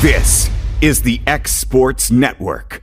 This is the X Sports Network.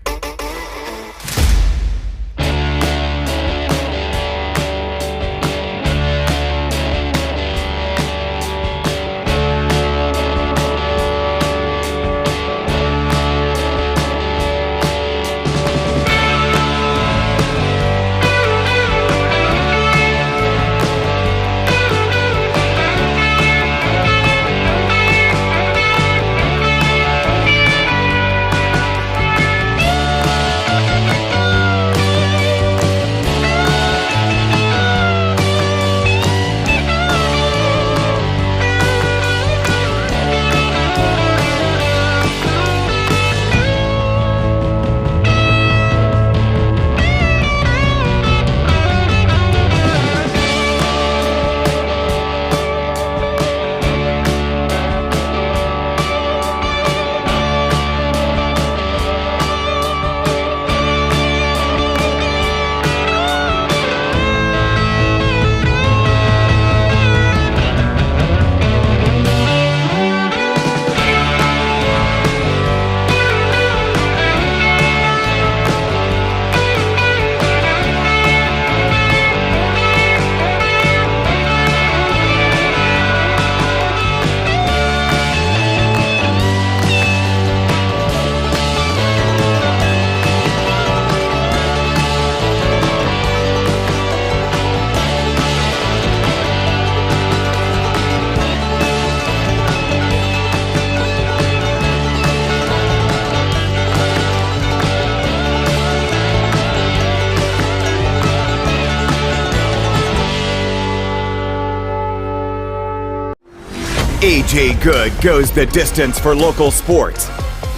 AJ Good goes the distance for local sports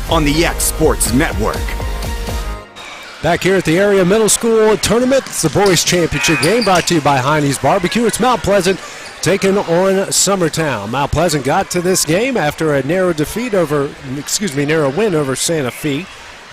on the X Sports Network. Back here at the area middle school tournament, it's the boys championship game brought to you by Heine's Barbecue. It's Mount Pleasant taking on Summertown. Mount Pleasant got to this game after a narrow win over Santa Fe.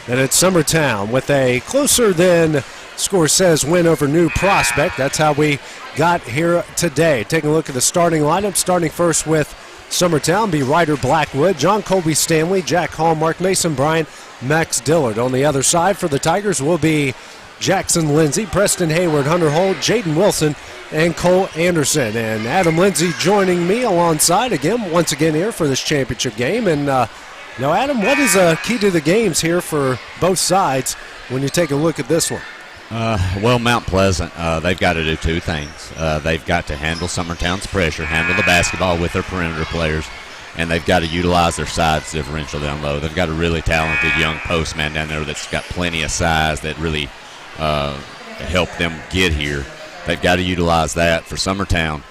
And it's Summertown with a closer than score says win over New Prospect. That's how we got here today. Taking a look at the starting lineup, starting first with Summertown be Ryder Blackwood, John Colby Stanley, Jack Hallmark, Mason Bryan, Max Dillard. On the other side for the Tigers will be Jackson Lindsay, Preston Hayward, Hunter Holt, Jaden Wilson, and Cole Anderson. And Adam Lindsay joining me alongside once again here for this championship game. And now, Adam, what is key to the games here for both sides when you take a look at this one? Well, Mount Pleasant, they've got to do two things. They've got to handle Summertown's pressure, handle the basketball with their perimeter players, and they've got to utilize their size differential down low. They've got a really talented young postman down there that's got plenty of size that really help them get here. They've got to utilize that. For Summertown,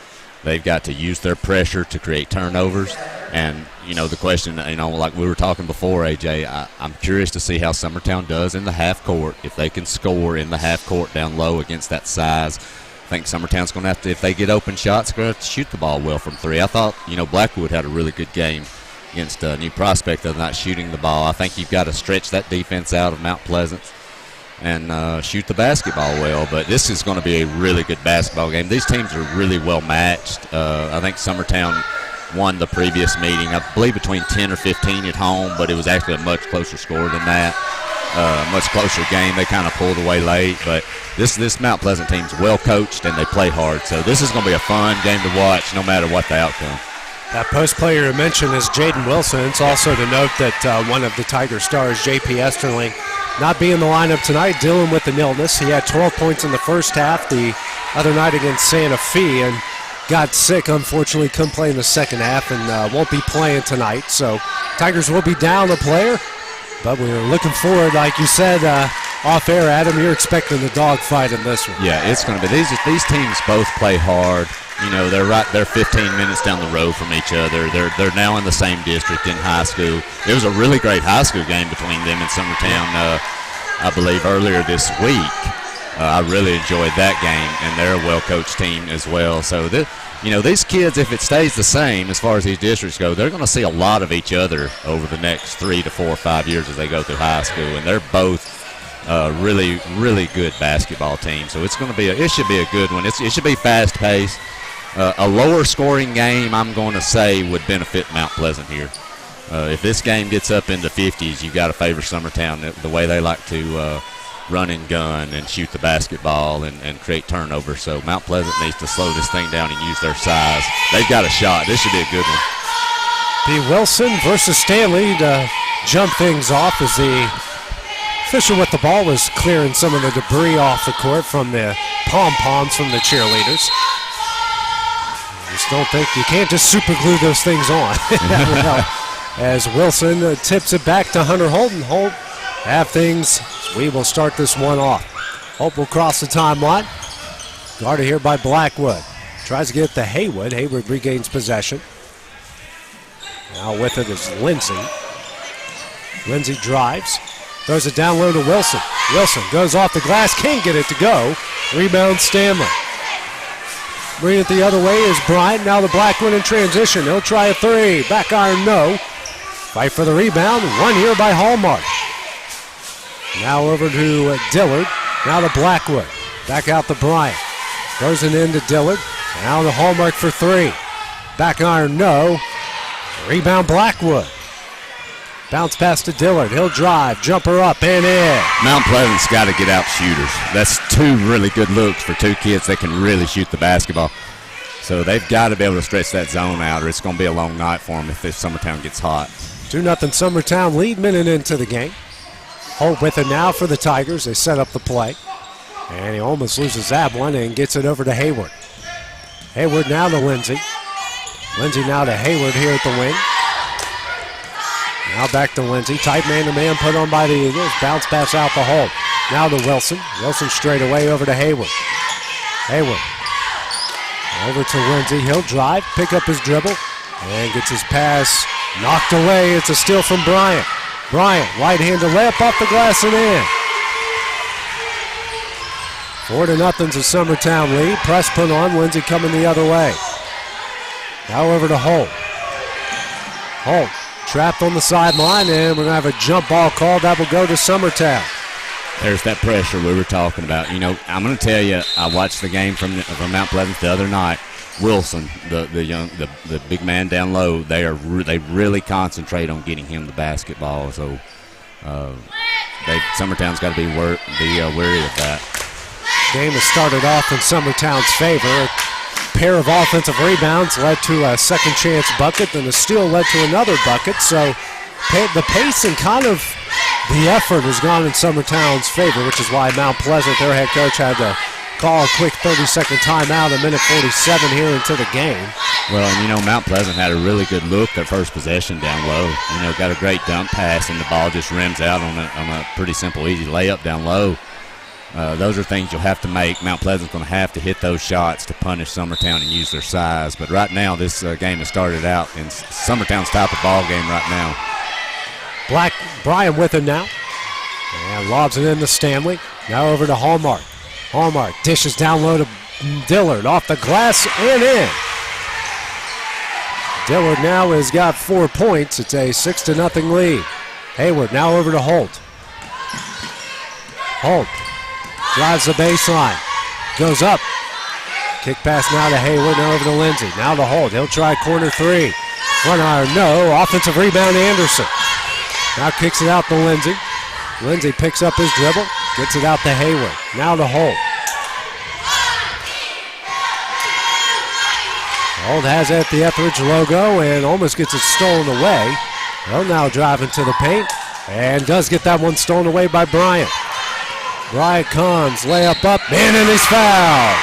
they've got to use their pressure to create turnovers. And, the question, like we were talking before, AJ, I'm curious to see how Summertown does in the half court. If they can score in the half court down low against that size, I think Summertown's going to have to, if they get open shots, going to have to shoot the ball well from three. I thought, Blackwood had a really good game against New Prospect of not shooting the ball. I think you've got to stretch that defense out of Mount Pleasant and shoot the basketball well. But this is going to be a really good basketball game. These teams are really well matched. I think Summertown won the previous meeting, I believe between 10 or 15 at home, but it was actually a much closer score than that. Much closer game. They kind of pulled away late, but this Mount Pleasant team's well coached and they play hard. So this is going to be a fun game to watch no matter what the outcome. That post player you mentioned is Jaden Wilson. It's also to note that one of the Tiger stars, J.P. Esterling, not being in the lineup tonight, dealing with an illness. He had 12 points in the first half the other night against Santa Fe and got sick, unfortunately, couldn't play in the second half and won't be playing tonight. So Tigers will be down a player, but we're looking forward, like you said, off air, Adam, you're expecting the dogfight in this one. Yeah, it's going to be. These teams both play hard. They're 15 minutes down the road from each other. They're now in the same district in high school. There was a really great high school game between them and Summertown, I believe, earlier this week. I really enjoyed that game, and they're a well-coached team as well. So, these kids, if it stays the same as far as these districts go, they're going to see a lot of each other over the next 3 to 4 or 5 years as they go through high school, and they're both really, really good basketball teams. So it should be a good one. It should be fast-paced. A lower-scoring game, I'm going to say, would benefit Mount Pleasant here. If this game gets up in the 50s, you got to favor Summertown. The way they like to run and gun and shoot the basketball and create turnovers. So Mount Pleasant needs to slow this thing down and use their size. They've got a shot. This should be a good one. Be Wilson versus Stanley to jump things off as the official with the ball was clearing some of the debris off the court from the pom-poms from the cheerleaders. I just don't think you can't just super glue those things on. That would help. As Wilson tips it back to Hunter Holt, and Holt have things. We will start this one off. Holt will cross the timeline. Guarded here by Blackwood. Tries to get it to Haywood. Haywood regains possession. Now with it is Lindsay. Lindsay drives. Throws it down low to Wilson. Wilson goes off the glass. Can't get it to go. Rebound Stanley. Bring it the other way is Bryant. Now the Blackwood in transition. He'll try a three. Back iron, no. Fight for the rebound. One here by Hallmark. Now over to Dillard. Now to Blackwood. Back out to Bryant. Throws it in to Dillard. Now to Hallmark for three. Back iron, no. Rebound Blackwood. Bounce pass to Dillard. He'll drive. Jumper up and in. Mount Pleasant's got to get out shooters. That's two really good looks for two kids that can really shoot the basketball. So they've got to be able to stretch that zone out, or it's going to be a long night for them if Summertown gets hot. 2-0 Summertown lead minute into the game. Holt with it now for the Tigers. They set up the play. And he almost loses that one and gets it over to Hayward. Hayward now to Lindsay. Lindsay now to Hayward here at the wing. Now back to Lindsay. Tight man-to-man put on by the Eagles. Bounce pass out to Holt. Now to Wilson. Wilson straight away over to Hayward. Hayward over to Lindsay. He'll drive, pick up his dribble, and gets his pass knocked away. It's a steal from Bryant. Bryant, right-handed layup off the glass and in. 4-0's a Summertown lead. Press put on. Lindsay coming the other way. Now over to Holt. Holt trapped on the sideline, and we're going to have a jump ball called. That will go to Summertown. There's that pressure we were talking about. You know, I'm going to tell you, I watched the game from Mount Pleasant the other night. Wilson, the big man down low, they really concentrate on getting him the basketball. So Summertown's got to be wary of that. Game has started off in Summertown's favor. A pair of offensive rebounds led to a second chance bucket, then a steal led to another bucket. So the pace and kind of the effort has gone in Summertown's favor, which is why Mount Pleasant, their head coach, had to call a quick 30-second timeout, a minute 47 here into the game. Well, and you know, Mount Pleasant had a really good look their first possession down low. You know, got a great dump pass, and the ball just rims out on a pretty simple, easy layup down low. Those are things you'll have to make. Mount Pleasant's going to have to hit those shots to punish Summertown and use their size. But right now, this game has started out in Summertown's type of ball game right now. Bryant with it now. And lobs it in to Stanley. Now over to Hallmark. Hallmark dishes down low to Dillard. Off the glass and in. Dillard now has got 4 points. It's a 6-0 lead. Hayward now over to Holt. Holt drives the baseline. Goes up. Kick pass now to Hayward. Now over to Lindsay. Now to Holt. He'll try corner three. Front iron, no. Offensive rebound, Anderson. Now kicks it out to Lindsay. Lindsay picks up his dribble. Gets it out to Hayward. Now to Holt. Holt has it at the Ethridge logo and almost gets it stolen away. He'll now drive into the paint and does get that one stolen away by Bryant. Bryant comes, layup up, and he's fouled.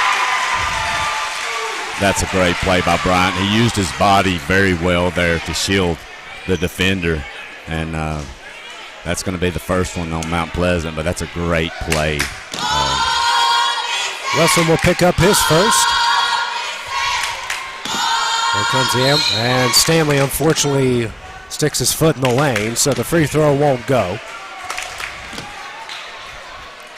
That's a great play by Bryant. He used his body very well there to shield the defender, and that's going to be the first one on Mount Pleasant, but that's a great play. Wilson will pick up his first. Here comes the amp, and Stanley unfortunately sticks his foot in the lane, so the free throw won't go.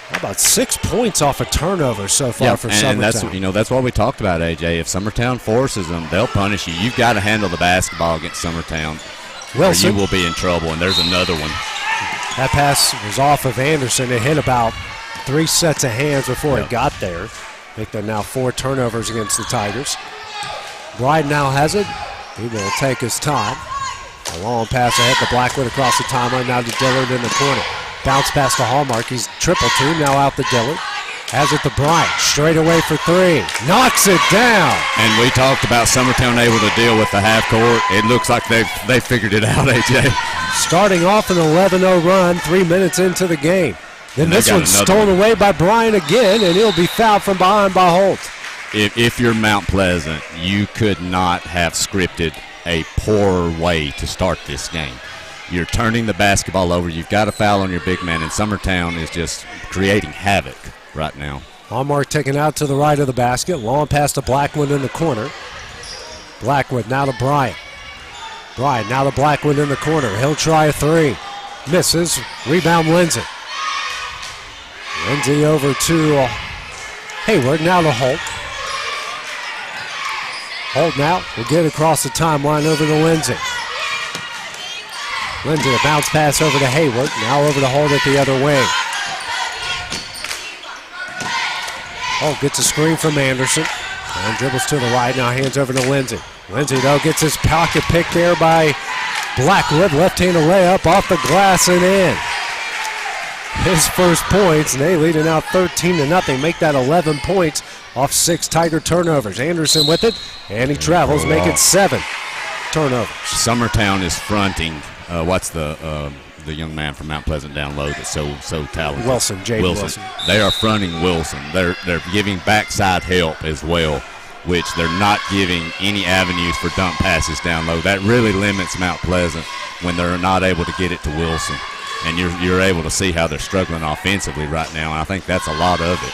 How about 6 points off a turnover so far for Summertown? And that's what we talked about, AJ. If Summertown forces them, they'll punish you. You've got to handle the basketball against Summertown, Wilson, or you will be in trouble, and there's another one. That pass was off of Anderson. It hit about 3 sets of hands before it got there. I think there are now 4 turnovers against the Tigers. Bryant now has it. He will take his time. A long pass ahead to Blackwood across the timeline. Now to Dillard in the corner. Bounce pass to Hallmark. He's triple team. Now out to Dillard. Has it to Bryant. Straight away for three. Knocks it down. And we talked about Summertown able to deal with the half court. It looks like they figured it out, AJ. Starting off an 11-0 run, 3 minutes into the game. Then this one's stolen away by Bryant again, and he'll be fouled from behind by Holt. If you're Mount Pleasant, you could not have scripted a poorer way to start this game. You're turning the basketball over. You've got a foul on your big man, and Summertown is just creating havoc right now. Hallmark taken out to the right of the basket. Long pass to Blackwood in the corner. Blackwood now to Bryant. Bryant now to Blackwood in the corner. He'll try a three. Misses. Rebound Lindsay. Lindsay over to Hayward. Now to Holt. Holt now will get across the timeline over to Lindsay. Lindsay, a bounce pass over to Hayward. Now over to Holt at the other wing. Holt gets a screen from Anderson. And dribbles to the right. Now hands over to Lindsay. Lindsay, though, gets his pocket picked there by Blackwood. Left-handed layup off the glass and in. His first points, and they lead it now 13-0. Make that 11 points off 6 Tiger turnovers. Anderson with it, and he travels, make it 7 turnovers. Summertown is fronting. What's the young man from Mount Pleasant down low that's so talented? Wilson, Jay Wilson. They are fronting Wilson. They're giving backside help as well, which they're not giving any avenues for dump passes down low. That really limits Mount Pleasant when they're not able to get it to Wilson. And you're able to see how they're struggling offensively right now, and I think that's a lot of it.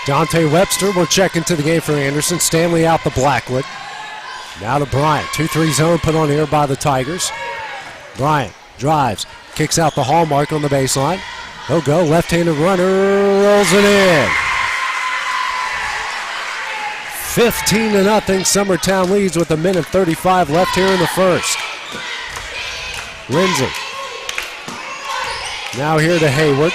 Dante Webster will check into the game for Anderson. Stanley out to Blackwood. Now to Bryant. 2-3 zone put on here by the Tigers. Bryant drives, kicks out the Hallmark on the baseline. He'll go, left-handed runner, rolls it in. 15-0, Summertown leads with 1:35 left here in the first. Lindsay. Now here to Hayward.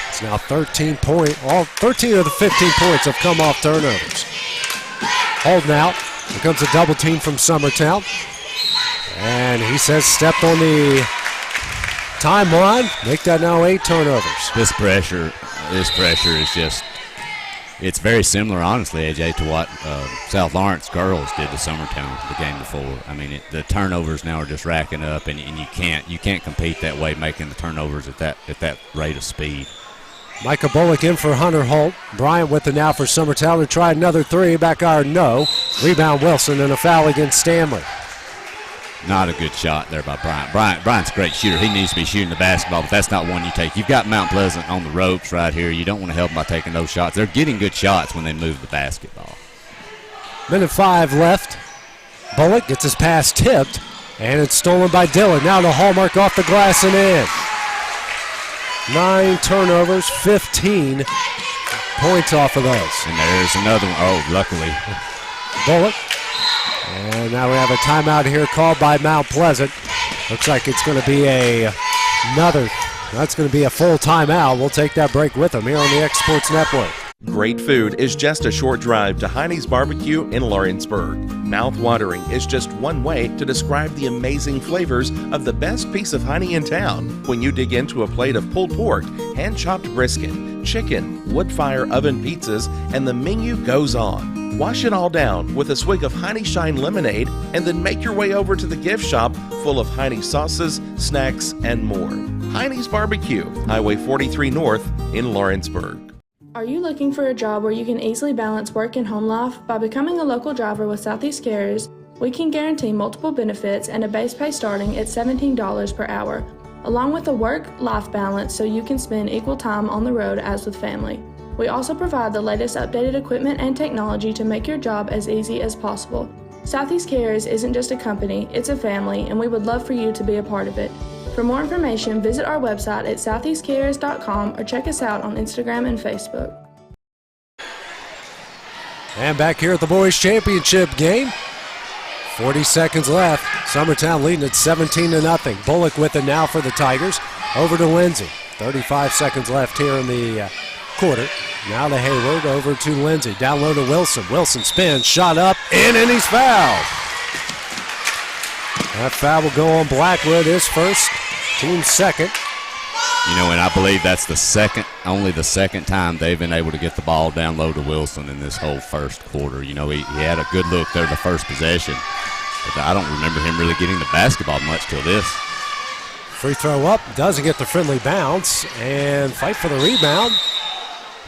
It's now 13 of the 15 points have come off turnovers. Holding out. Here comes a double team from Summertown. And he says stepped on the timeline. Make that now 8 turnovers. This pressure is just, it's very similar, honestly, AJ, to what South Lawrence girls did to Summertown the game before. I mean, the turnovers now are just racking up, and you can't compete that way, making the turnovers at that rate of speed. Micah Bullock in for Hunter Holt. Bryant with it now for Summertown to try another three. Back iron, no. Rebound Wilson and a foul against Stanley. Not a good shot there by Bryant. Bryant's a great shooter. He needs to be shooting the basketball, but that's not one you take. You've got Mount Pleasant on the ropes right here. You don't want to help them by taking those shots. They're getting good shots when they move the basketball. 1:05 left. Bullock gets his pass tipped, and it's stolen by Dillon. Now to Hallmark off the glass and in. 9 turnovers, 15 points off of those. And there's another one. Oh, luckily. Bullock. And now we have a timeout here called by Mount Pleasant. Looks like it's going to be that's going to be a full timeout. We'll take that break with them here on the X Sports Network. Great food is just a short drive to Heine's Barbecue in Lawrenceburg. Mouth-watering is just one way to describe the amazing flavors of the best piece of Heine in town. When you dig into a plate of pulled pork, hand-chopped brisket, chicken, wood-fire oven pizzas, and the menu goes on. Wash it all down with a swig of Heine Shine lemonade, and then make your way over to the gift shop full of Heine sauces, snacks, and more. Heine's Barbecue, Highway 43 North in Lawrenceburg. Are you looking for a job where you can easily balance work and home life? By becoming a local driver with Southeast Carriers, we can guarantee multiple benefits and a base pay starting at $17 per hour, along with a work-life balance so you can spend equal time on the road as with family. We also provide the latest updated equipment and technology to make your job as easy as possible. Southeast Carriers isn't just a company, it's a family, and we would love for you to be a part of it. For more information, visit our website at southeastcarriers.com or check us out on Instagram and Facebook. And back here at the boys' championship game, 40 seconds left. Summertown leading at 17-0. Bullock with it now for the Tigers. Over to Lindsay. 35 seconds left here in the quarter. Now to Hayward, over to Lindsay. Down low to Wilson. Wilson spins, shot up, in, and he's fouled. That foul will go on Blackwood, his first, team's second. And I believe that's only the second time they've been able to get the ball down low to Wilson in this whole first quarter. He had a good look there the first possession, but I don't remember him really getting the basketball much till this. Free throw up, doesn't get the friendly bounce, and fight for the rebound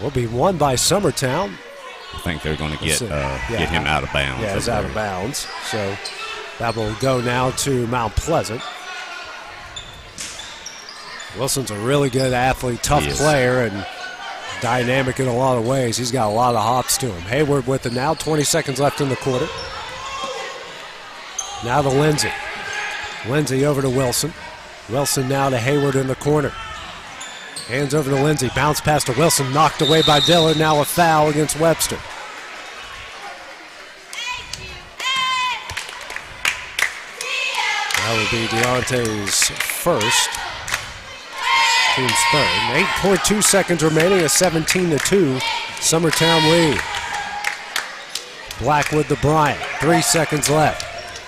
will be won by Summertown. I think they're going to get him out of bounds. Yeah, he's out of bounds. So that will go now to Mount Pleasant. Wilson's a really good athlete, tough player, and dynamic in a lot of ways. He's got a lot of hops to him. Hayward with it now, 20 seconds left in the quarter. Now to Lindsay. Lindsay over to Wilson. Wilson now to Hayward in the corner. Hands over to Lindsay. Bounce pass to Wilson. Knocked away by Dillard. Now a foul against Webster. That will be Deontay's first. Team's third. 8.2 seconds remaining. A 17-2 Summertown lead. Blackwood to Bryant. 3 seconds left.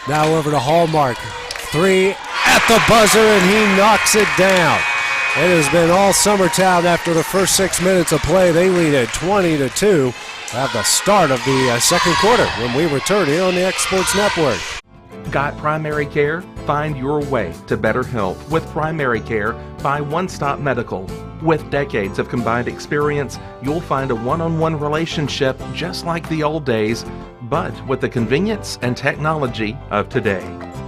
Now over to Hallmark. 3 at the buzzer, and he knocks it down. It has been all Summertown after the first 6 minutes of play. They lead at 20-2 at the start of the second quarter when we return here on the X Sports Network. Got primary care? Find your way to better health with primary care by One Stop Medical. With decades of combined experience, you'll find a one-on-one relationship just like the old days, but with the convenience and technology of today.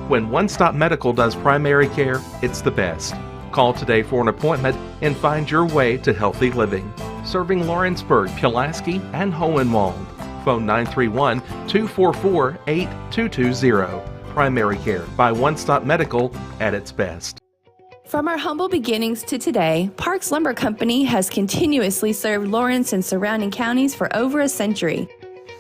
When One Stop Medical does primary care, it's the best. Call today for an appointment and find your way to healthy living. Serving Lawrenceburg, Pulaski, and Hohenwald. Phone 931-244-8220. Primary care by One Stop Medical at its best. From our humble beginnings to today, Parks Lumber Company has continuously served Lawrence and surrounding counties for over a century.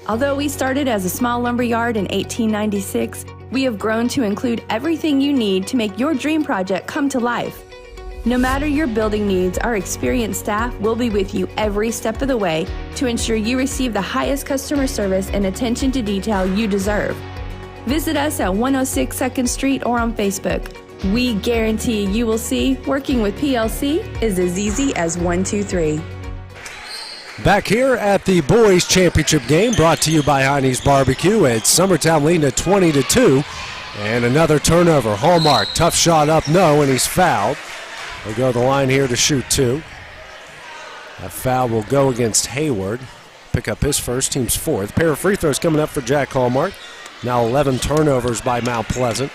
Although we started as a small lumber yard in 1896, we have grown to include everything you need to make your dream project come to life. No matter your building needs, our experienced staff will be with you every step of the way to ensure you receive the highest customer service and attention to detail you deserve. Visit us at 106 2nd Street or on Facebook. We guarantee you will see working with PLC is as easy as 1, 2, 3. Back here at the boys championship game brought to you by Heine's Barbecue. It's Summertown leading at 20-2. And another turnover. Hallmark, tough shot up, no, and he's fouled. He'll go to the line here to shoot 2. That foul will go against Hayward. Pick up his first, team's fourth. Pair of free throws coming up for Jack Hallmark. Now 11 turnovers by Mount Pleasant.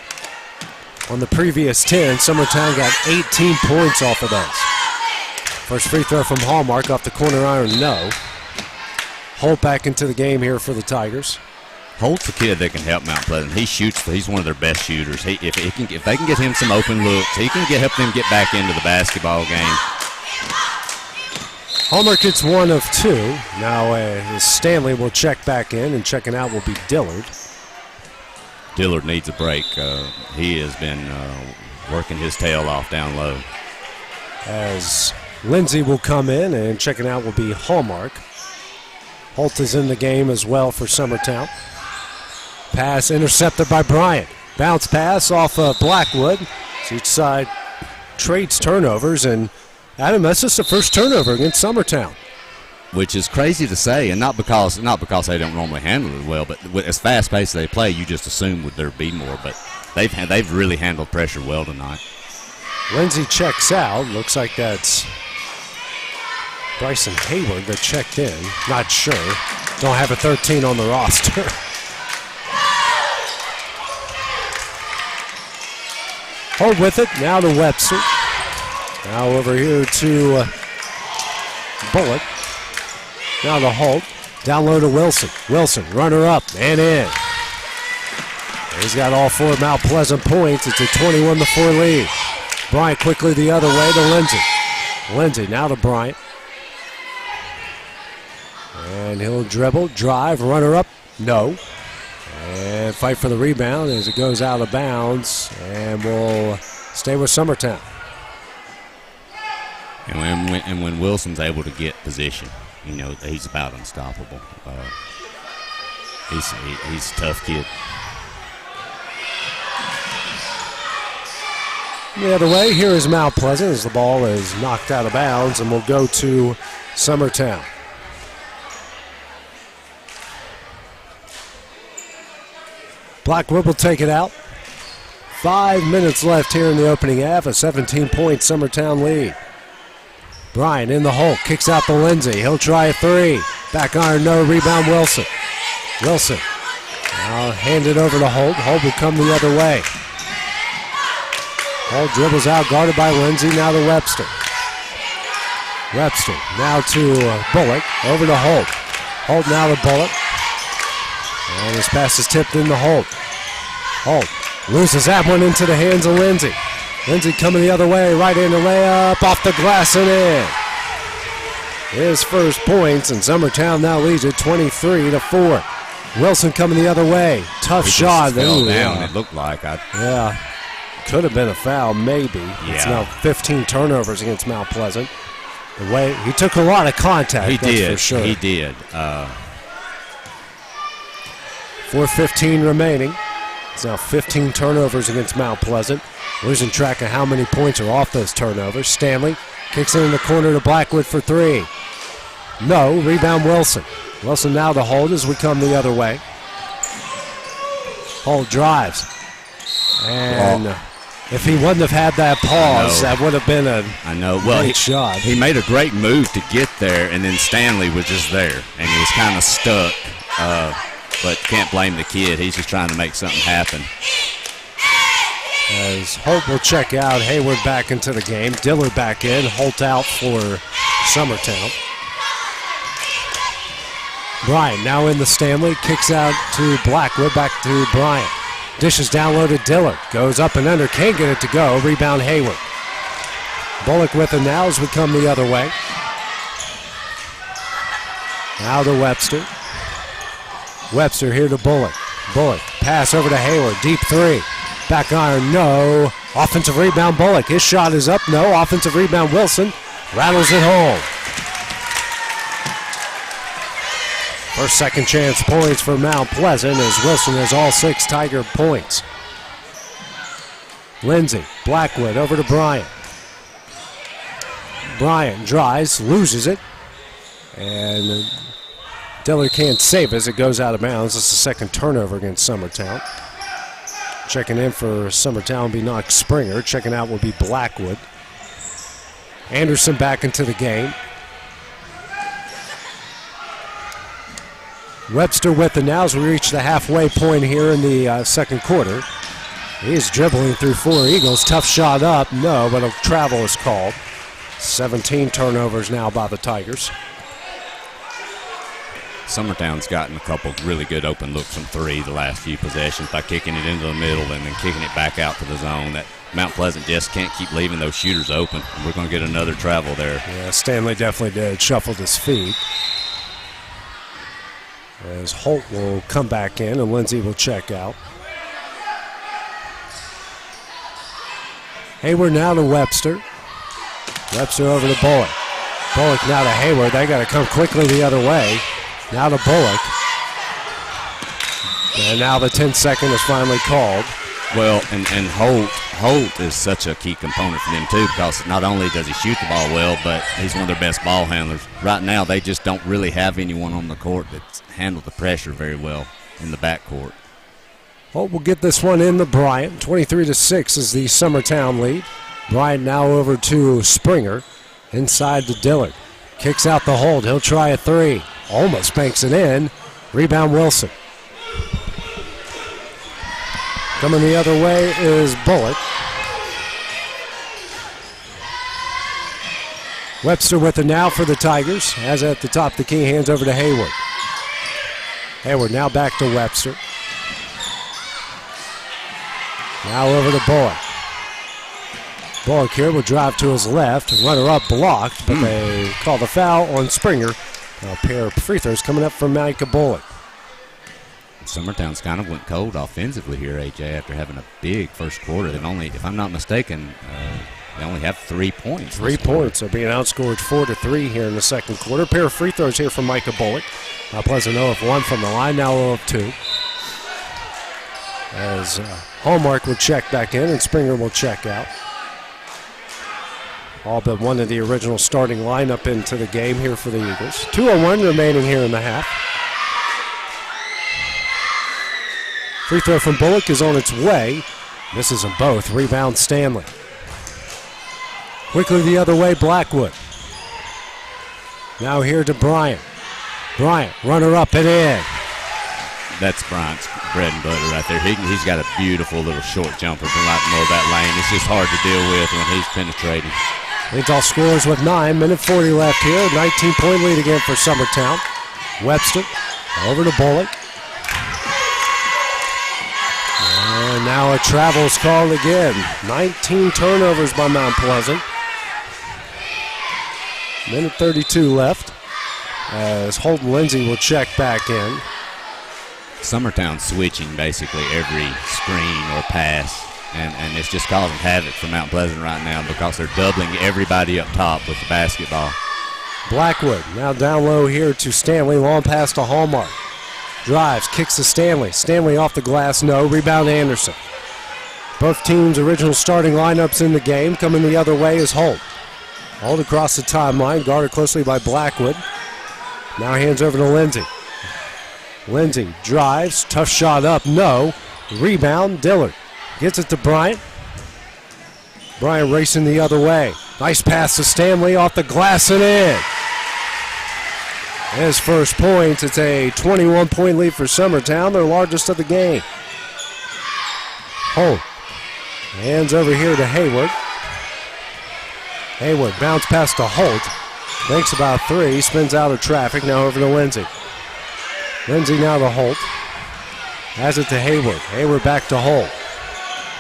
On the previous 10, Summertown got 18 points off of those. First free throw from Hallmark off the corner iron, no. Holt back into the game here for the Tigers. Holt's a kid that can help Mount Pleasant. He shoots. He's one of their best shooters. If they can get him some open looks, he can help them get back into the basketball game. Hallmark gets 1 of 2. Now Stanley will check back in, and checking out will be Dillard. Dillard needs a break. He has been working his tail off down low. As Lindsay will come in, and checking out will be Hallmark. Holt is in the game as well for Summertown. Pass intercepted by Bryant. Bounce pass off of Blackwood. So each side trades turnovers, and Adam, that's just the first turnover against Summertown. Which is crazy to say, and not because they don't normally handle it well, but as fast-paced as they play, you just assume would there be more. But they've really handled pressure well tonight. Lindsay checks out. Looks like that's Bryson Hayward that checked in. Not sure. Don't have a 13 on the roster. Hold with it. Now to Webster. Now over here to Bullock. Now to Holt. Down low to Wilson. Wilson, runner up and in. He's got all 4 Mount Pleasant points. It's a 21-4 lead. Bryant quickly the other way to Lindsay. Lindsay now to Bryant. And he'll dribble, drive, runner up, no. And fight for the rebound as it goes out of bounds, and will stay with Summertown. And when Wilson's able to get position, he's about unstoppable. He's a tough kid. The other way, here is Mount Pleasant as the ball is knocked out of bounds and will go to Summertown. Blackwood will take it out. 5 minutes left here in the opening half, a 17-point Summertown lead. Bryant in the hole, kicks out to Lindsay. He'll try a three. Back iron, no. Rebound, Wilson. Wilson now hand it over to Holt. Holt will come the other way. Holt dribbles out, guarded by Lindsay. Now to Webster. Webster now to Bullock. Over to Holt. Holt now to Bullock. And his pass is tipped into Holt. Holt loses that one into the hands of Lindsay. Lindsay coming the other way, right in the layup, off the glass and in. His first points, and Summertown now leads it 23-4. Wilson coming the other way, tough shot. Fell down, it looked like. Yeah, could have been a foul, maybe. Yeah. It's now 15 turnovers against Mount Pleasant. The way he took a lot of contact. He did. For sure. He did. 4:15 remaining. It's now 15 turnovers against Mount Pleasant. Losing track of how many points are off those turnovers. Stanley kicks it in the corner to Blackwood for three. No, rebound Wilson. Wilson now to Holt as we come the other way. Holt drives. And if he wouldn't have had that pause, that would have been a great shot. He made a great move to get there, and then Stanley was just there, and he was kind of stuck. But can't blame the kid. He's just trying to make something happen. As Holt will check out, Hayward back into the game. Dillard back in, Holt out for Summertown. Bryant now in the Stanley, kicks out to Blackwood, back to Bryant. Dishes down low to Dillard, goes up and under, can't get it to go. Rebound Hayward. Bullock with it now as we come the other way. Now to Webster. Webster here to Bullock. Bullock, pass over to Hayward, deep three. Back iron, no. Offensive rebound, Bullock. His shot is up, no. Offensive rebound, Wilson. Rattles it home. First second chance points for Mount Pleasant as Wilson has all 6 Tiger points. Lindsay, Blackwood over to Bryant. Bryant drives, loses it. And Dillard can't save as it goes out of bounds. It's the second turnover against Summertown. Checking in for Summertown will be Knox Springer. Checking out will be Blackwood. Anderson back into the game. Webster with it now as we reach the halfway point here in the second quarter. He's dribbling through 4 Eagles. Tough shot up. No, but a travel is called. 17 turnovers now by the Tigers. Summertown's gotten a couple really good open looks from 3 the last few possessions by kicking it into the middle and then kicking it back out to the zone. That Mount Pleasant just can't keep leaving those shooters open. And we're going to get another travel there. Yeah, Stanley definitely did. Shuffled his feet. As Holt will come back in and Lindsay will check out. Hayward now to Webster. Webster over to Bullock. Bullock now to Hayward. They got to come quickly the other way. Now to Bullock. And now the 10th second is finally called. Well, and Holt is such a key component for them too, because not only does he shoot the ball well, but he's one of their best ball handlers. Right now, they just don't really have anyone on the court that's handled the pressure very well in the backcourt. Holt will get this one in to Bryant. 23-6 is the Summertown lead. Bryant now over to Springer. Inside to Dillard. Kicks out the hold. He'll try a three. Almost banks it in. Rebound Wilson. Coming the other way is Bullock. Webster with it now for the Tigers. Has at the top the key, hands over to Hayward. Hayward now back to Webster. Now over to Bullock. Bullock here will drive to his left. Runner up blocked, but they call the foul on Springer. A pair of free throws coming up from Micah Bullock. Summertown's kind of went cold offensively here, AJ, after having a big first quarter. They've only, if I'm not mistaken, they only have 3 points. 3 points. They're being outscored 4-3 here in the second quarter. A pair of free throws here from Micah Bullock. Pleasant 0 of 1 from the line, now 0 of 2. As Hallmark will check back in and Springer will check out. All but one of the original starting lineup into the game here for the Eagles. 2:01 remaining here in the half. Free throw from Bullock is on its way. Misses them both. Rebound Stanley. Quickly the other way, Blackwood. Now here to Bryant. Bryant, runner up and in. That's Bryant's bread and butter right there. He's got a beautiful little short jumper from right below that lane. It's just hard to deal with when he's penetrating. Leads all scorers with 9, minute 40 left here. 19-point lead again for Summertown. Webster over to Bullock. And now a travel's called again. 19 turnovers by Mount Pleasant. Minute 32 left as Holton Lindsay will check back in. Summertown switching basically every screen or pass, and it's just causing havoc for Mount Pleasant right now because they're doubling everybody up top with the basketball. Blackwood now down low here to Stanley. Long pass to Hallmark. Drives, kicks to Stanley. Stanley off the glass, no. Rebound Anderson. Both teams' original starting lineups in the game. Coming the other way is Holt. Holt across the timeline, guarded closely by Blackwood. Now hands over to Lindsay. Lindsay drives, tough shot up, no. Rebound, Dillard. Gets it to Bryant. Bryant racing the other way. Nice pass to Stanley off the glass and in. His first points. It's a 21-point lead for Summertown, their largest of the game. Holt. Hands over here to Hayward. Hayward bounce pass to Holt. Thinks about 3. Spins out of traffic. Now over to Lindsay. Lindsay now to Holt. Has it to Hayward. Hayward back to Holt.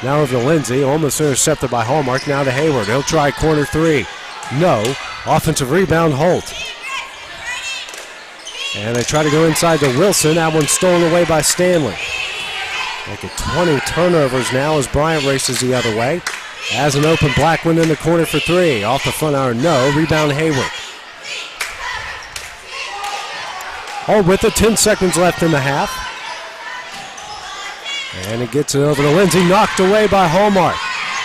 Now over to Lindsay. Almost intercepted by Hallmark. Now to Hayward. He'll try corner 3. No. Offensive rebound, Holt. And they try to go inside to Wilson. That one's stolen away by Stanley. Make it 20 turnovers now as Bryant races the other way. Has an open Blackwood in the corner for 3. Off the front iron, no. Rebound Hayward. Hold with it, 10 seconds left in the half. And it gets it over to Lindsay, knocked away by Hallmark.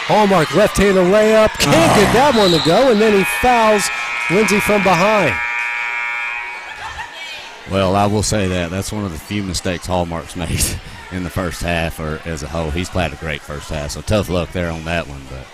Hallmark left-handed layup, can't get that one to go, and then he fouls Lindsay from behind. Well, I will say that's one of the few mistakes Hallmark's made in the first half or as a whole. He's played a great first half, so tough luck there on that one. But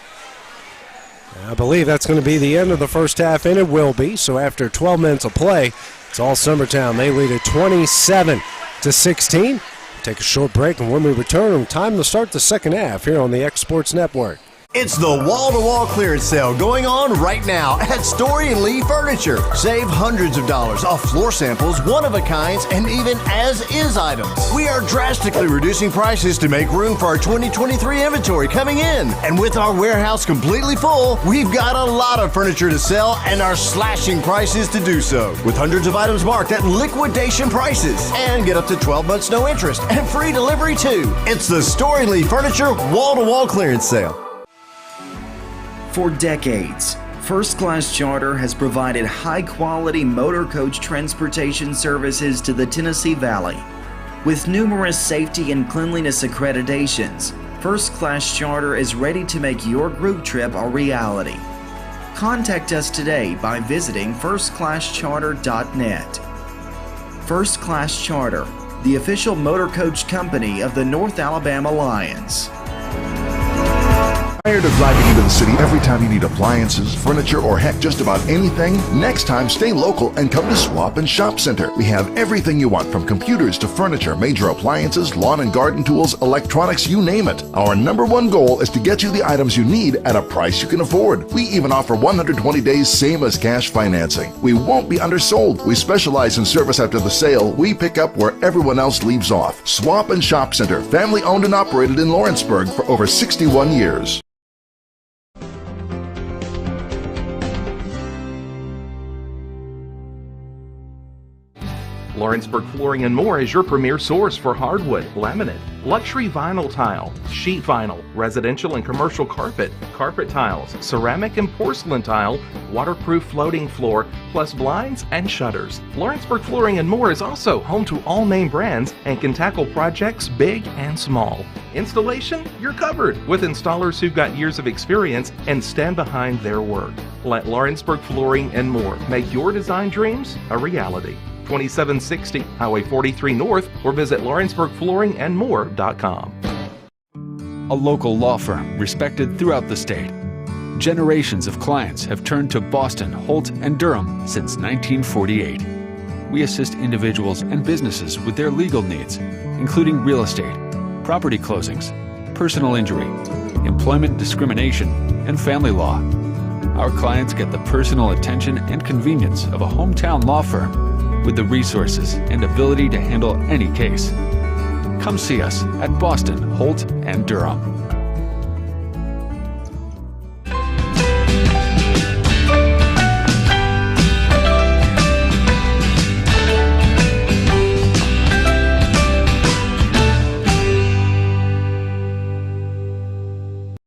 I believe that's going to be the end of the first half, and it will be. So after 12 minutes of play, it's all Summertown. They lead at 27-16. Take a short break, and when we return, time to start the second half here on the X Sports Network. It's the wall-to-wall clearance sale going on right now at Story & Lee Furniture. Save hundreds of dollars off floor samples, one-of-a-kinds, and even as-is items. We are drastically reducing prices to make room for our 2023 inventory coming in. And with our warehouse completely full, we've got a lot of furniture to sell and are slashing prices to do so. With hundreds of items marked at liquidation prices. And get up to 12 months no interest and free delivery too. It's the Story & Lee Furniture wall-to-wall clearance sale. For decades, First Class Charter has provided high-quality motor coach transportation services to the Tennessee Valley. With numerous safety and cleanliness accreditations, First Class Charter is ready to make your group trip a reality. Contact us today by visiting firstclasscharter.net. First Class Charter, the official motor coach company of the North Alabama Lions. Tired of driving into the city every time you need appliances, furniture, or heck, just about anything? Next time, stay local and come to Swap and Shop Center. We have everything you want, from computers to furniture, major appliances, lawn and garden tools, electronics, you name it. Our #1 goal is to get you the items you need at a price you can afford. We even offer 120 days same as cash financing. We won't be undersold. We specialize in service after the sale. We pick up where everyone else leaves off. Swap and Shop Center, family owned and operated in Lawrenceburg for over 61 years. Lawrenceburg Flooring and More is your premier source for hardwood, laminate, luxury vinyl tile, sheet vinyl, residential and commercial carpet, carpet tiles, ceramic and porcelain tile, waterproof floating floor, plus blinds and shutters. Lawrenceburg Flooring and More is also home to all name brands and can tackle projects big and small. Installation? You're covered with installers who've got years of experience and stand behind their work. Let Lawrenceburg Flooring and More make your design dreams a reality. 2760 Highway 43 North, or visit lawrenceburgflooringandmore.com. A local law firm respected throughout the state. Generations of clients have turned to Boston, Holt, and Durham since 1948. We assist individuals and businesses with their legal needs, including real estate, property closings, personal injury, employment discrimination, and family law. Our clients get the personal attention and convenience of a hometown law firm with the resources and ability to handle any case. Come see us at Boston, Holt, and Durham.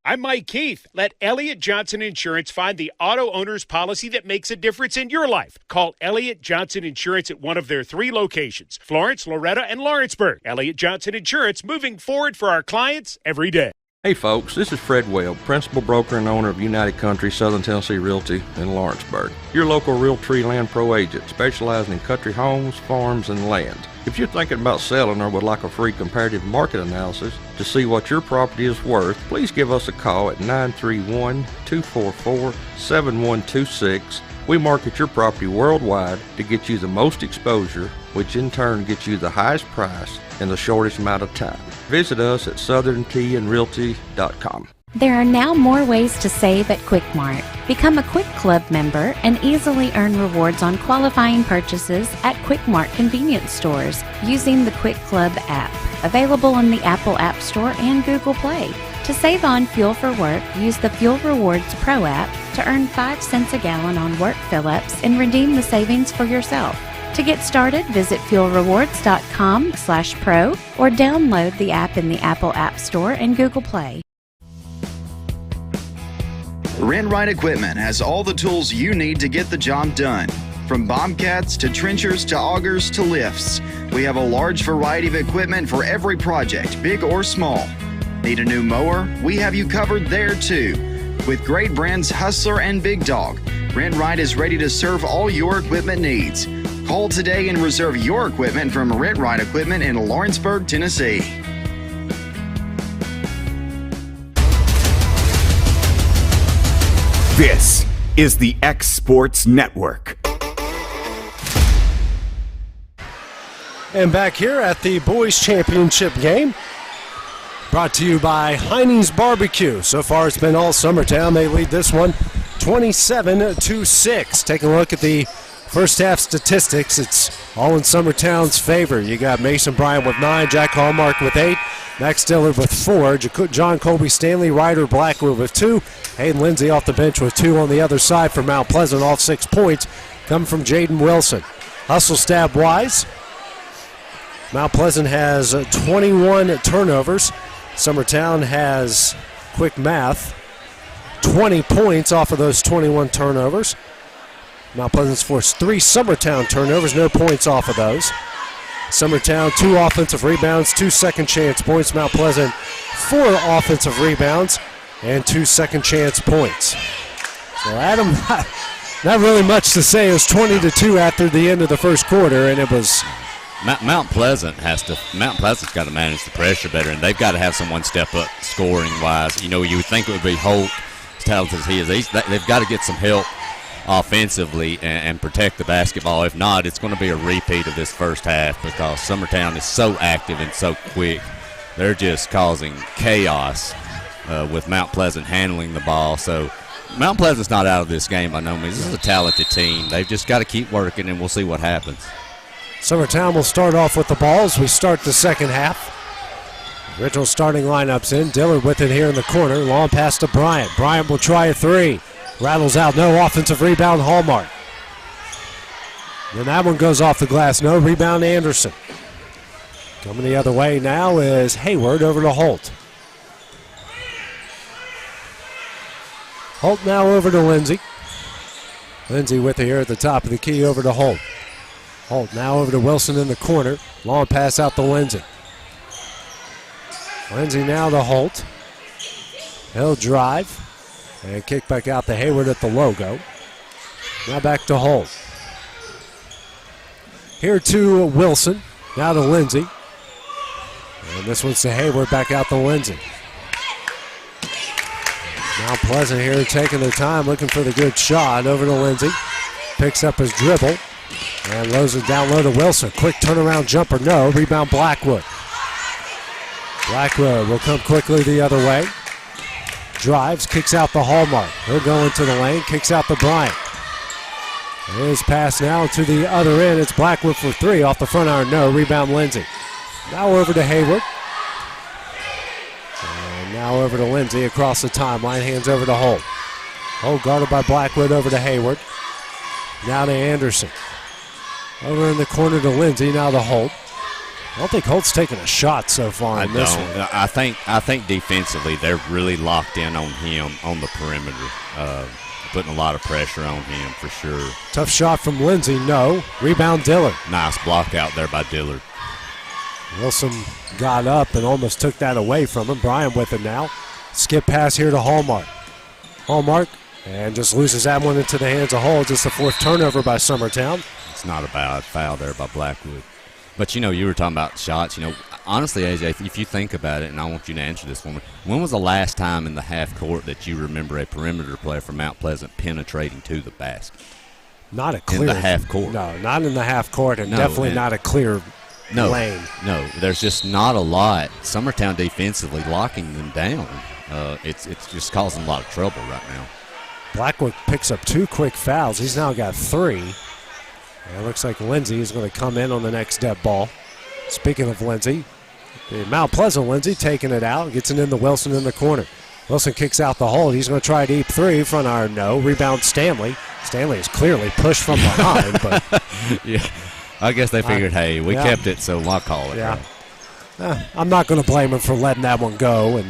I'm Mike Keith. Let Elliott Johnson Insurance find the auto owner's policy that makes a difference in your life. Call Elliott Johnson Insurance at one of their 3 locations, Florence, Loretto, and Lawrenceburg. Elliott Johnson Insurance, moving forward for our clients every day. Hey folks, this is Fred Webb, principal broker and owner of United Country Southern Tennessee Realty in Lawrenceburg. Your local Realtree Land Pro agent specializing in country homes, farms, and land. If you're thinking about selling or would like a free comparative market analysis to see what your property is worth, please give us a call at 931-244-7126. We market your property worldwide to get you the most exposure, which in turn gets you the highest price in the shortest amount of time. Visit us at southerntandrealty.com. There are now more ways to save at Quick Mart. Become a Quick Club member and easily earn rewards on qualifying purchases at Quick Mart convenience stores using the Quick Club app, available on the Apple App Store and Google Play. To save on fuel for work, use the Fuel Rewards Pro app to earn 5 cents a gallon on work fill-ups and redeem the savings for yourself. To get started, visit fuelrewards.com/pro or download the app in the Apple App Store and Google Play. Rent-Right Equipment has all the tools you need to get the job done. From bobcats to trenchers to augers to lifts, we have a large variety of equipment for every project, big or small. Need a new mower? We have you covered there too. With great brands Hustler and Big Dog, Rent-Right is ready to serve all your equipment needs. Call today and reserve your equipment from Rent-Right Equipment in Lawrenceburg, Tennessee. This is the X Sports Network. And back here at the Boys Championship game, brought to you by Heine's Barbecue. So far it's been all Summertown. They lead this one 27-6. Taking a look at the first half statistics, it's all in Summertown's favor. You got Mason Bryant with 9, Jack Hallmark with 8, Max Dillard with 4, John Colby Stanley, Ryder Blackwood with 2, Hayden Lindsay off the bench with 2 on the other side for Mount Pleasant. All 6 points come from Jaden Wilson. Hustle stab wise, Mount Pleasant has 21 turnovers. Summertown has, quick math, 20 points off of those 21 turnovers. Mount Pleasant's forced 3 Summertown turnovers, no points off of those. Summertown, 2 offensive rebounds, 2 second chance points. Mount Pleasant, 4 offensive rebounds and 2 second chance points. So Adam, not really much to say. It was 20-2 after the end of the first quarter, and it was Mount Pleasant's got to manage the pressure better, and they've got to have someone step up scoring wise. You know, you would think it would be Holt, as talented as he is. They've got to get some help offensively and protect the basketball. If not, it's going to be a repeat of this first half because Summertown is so active and so quick. They're just causing chaos with Mount Pleasant handling the ball. So Mount Pleasant's not out of this game by no means. This is a talented team. They've just got to keep working, and we'll see what happens. Summertown will start off with the ball as we start the second half. Original starting lineup's in. Dillard with it here in the corner. Long pass to Bryant. Bryant will try a 3. Rattles out. No offensive rebound. Hallmark. Then that one goes off the glass. No rebound, Anderson. Coming the other way now is Hayward over to Holt. Holt now over to Lindsay. Lindsay with it here at the top of the key over to Holt. Holt now over to Wilson in the corner. Long pass out to Lindsay. Lindsay now to Holt. He'll drive and kick back out to Hayward at the logo. Now back to Holt. Here to Wilson. Now to Lindsay. And this one's to Hayward, back out to Lindsay. Now Pleasant here taking their time, looking for the good shot. Over to Lindsay. Picks up his dribble and lows it down low to Wilson. Quick turnaround jumper, no. Rebound Blackwood. Blackwood will come quickly the other way. Drives, kicks out the Hallmark. He'll go into the lane, kicks out the Bryant. His pass now to the other end. It's Blackwood for three off the front iron, no. Rebound Lindsay. Now over to Hayward. And now over to Lindsay across the timeline. Hands over to Holt. Holt guarded by Blackwood over to Hayward. Now to Anderson. Over in the corner to Lindsay. Now to Holt. I don't think Holt's taken a shot so far in this one. I think defensively they're really locked in on him on the perimeter. Putting a lot of pressure on him for sure. Tough shot from Lindsay, no. Rebound Dillard. Nice block out there by Dillard. Wilson got up and almost took that away from him. Bryan with it now. Skip pass here to Hallmark. Hallmark, and just loses that one into the hands of Holt. Just the fourth turnover by Summertown. It's not a bad foul there by Blackwood. But, you were talking about shots. Honestly, AJ, if you think about it, and I want you to answer this for me, when was the last time in the half court that you remember a perimeter player from Mount Pleasant penetrating to the basket? Not a clear. In the half court. No, not in the half court, and definitely not a clear lane. No, there's just not a lot. Summertown defensively locking them down. It's just causing a lot of trouble right now. Blackwood picks up 2 quick fouls. He's now got 3. And it looks like Lindsay is going to come in on the next step ball. Speaking of Lindsay, the Mount Pleasant Lindsay taking it out, gets it into Wilson in the corner. Wilson kicks out the hole. He's going to try a deep three. Front iron, no. Rebound Stanley. Stanley is clearly pushed from behind. But yeah, I guess they figured, hey, we kept it, so I'll call it. Yeah. I'm not going to blame him for letting that one go. And,